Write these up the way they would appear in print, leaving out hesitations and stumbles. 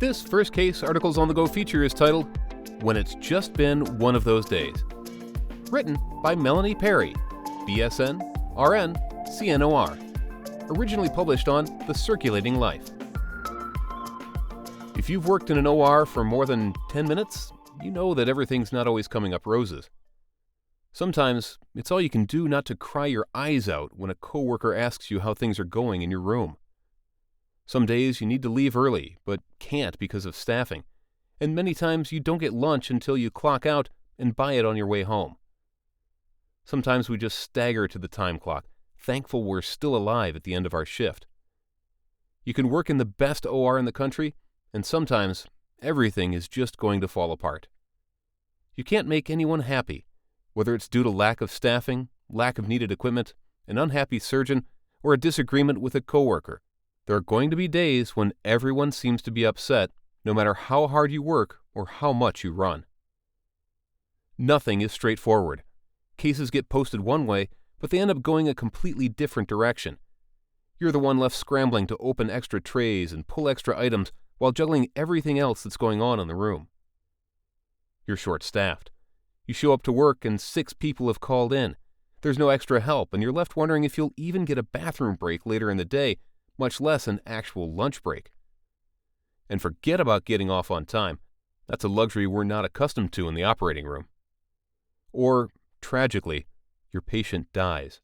This first case Articles on the Go feature is titled, When It's Just Been One of Those Days. Written by Melanie Perry, BSN, RN, CNOR. Originally published on The Circulating Life. If you've worked in an OR for more than 10 minutes, you know that everything's not always coming up roses. Sometimes it's all you can do not to cry your eyes out when a coworker asks you how things are going in your room. Some days you need to leave early, but can't because of staffing, and many times you don't get lunch until you clock out and buy it on your way home. Sometimes we just stagger to the time clock, thankful we're still alive at the end of our shift. You can work in the best OR in the country, and sometimes everything is just going to fall apart. You can't make anyone happy, whether it's due to lack of staffing, lack of needed equipment, an unhappy surgeon, or a disagreement with a coworker. There are going to be days when everyone seems to be upset, no matter how hard you work or how much you run. Nothing is straightforward. Cases get posted one way, but they end up going a completely different direction. You're the one left scrambling to open extra trays and pull extra items while juggling everything else that's going on in the room. You're short-staffed. You show up to work and 6 people have called in. There's no extra help, and you're left wondering if you'll even get a bathroom break later in the day, much less an actual lunch break. And forget about getting off on time. That's a luxury we're not accustomed to in the operating room. Or, tragically, your patient dies.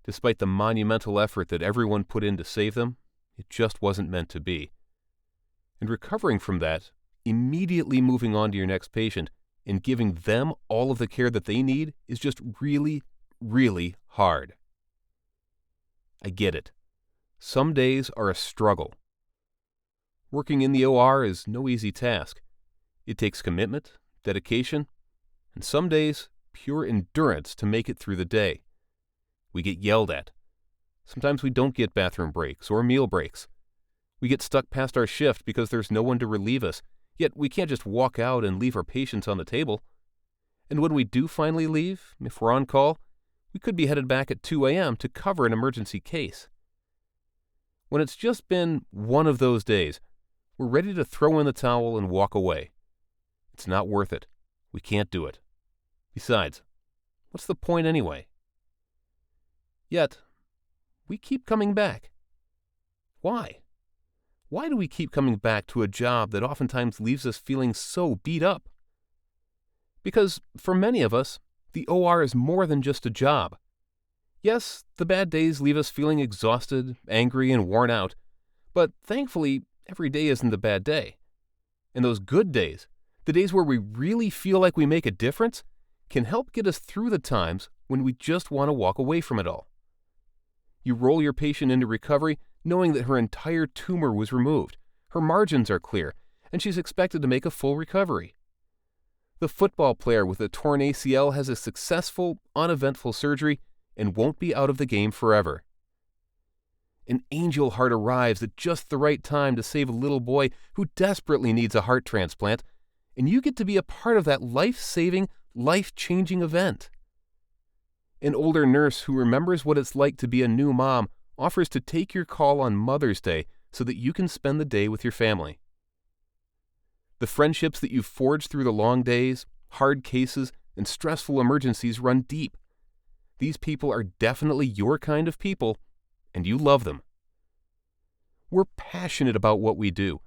Despite the monumental effort that everyone put in to save them, it just wasn't meant to be. And recovering from that, immediately moving on to your next patient, and giving them all of the care that they need is just really, really hard. I get it. Some days are a struggle. Working in the OR is no easy task. It takes commitment, dedication, and some days, pure endurance to make it through the day. We get yelled at. Sometimes we don't get bathroom breaks or meal breaks. We get stuck past our shift because there's no one to relieve us, yet we can't just walk out and leave our patients on the table. And when we do finally leave, if we're on call, we could be headed back at 2 a.m. to cover an emergency case. When it's just been one of those days, we're ready to throw in the towel and walk away. It's not worth it. We can't do it. Besides, what's the point anyway? Yet, we keep coming back. Why? Why do we keep coming back to a job that oftentimes leaves us feeling so beat up? Because for many of us, the OR is more than just a job. Yes, the bad days leave us feeling exhausted, angry, and worn out, but thankfully, every day isn't a bad day. And those good days, the days where we really feel like we make a difference, can help get us through the times when we just want to walk away from it all. You roll your patient into recovery knowing that her entire tumor was removed, her margins are clear, and she's expected to make a full recovery. The football player with a torn ACL has a successful, uneventful surgery and won't be out of the game forever. An angel heart arrives at just the right time to save a little boy who desperately needs a heart transplant, and you get to be a part of that life-saving, life-changing event. An older nurse who remembers what it's like to be a new mom offers to take your call on Mother's Day so that you can spend the day with your family. The friendships that you've forged through the long days, hard cases, and stressful emergencies run deep. These people are definitely your kind of people, and you love them. We're passionate about what we do.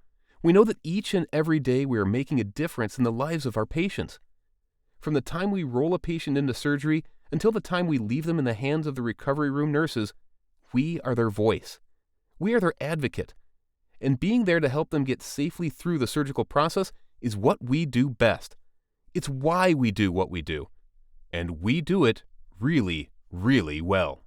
We know that each and every day we are making a difference in the lives of our patients. From the time we roll a patient into surgery until the time we leave them in the hands of the recovery room nurses, we are their voice. We are their advocate. And being there to help them get safely through the surgical process is what we do best. It's why we do what we do. And we do it really, really well.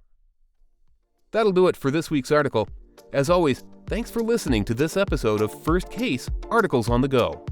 That'll do it for this week's article. As always, thanks for listening to this episode of First Case Articles on the Go.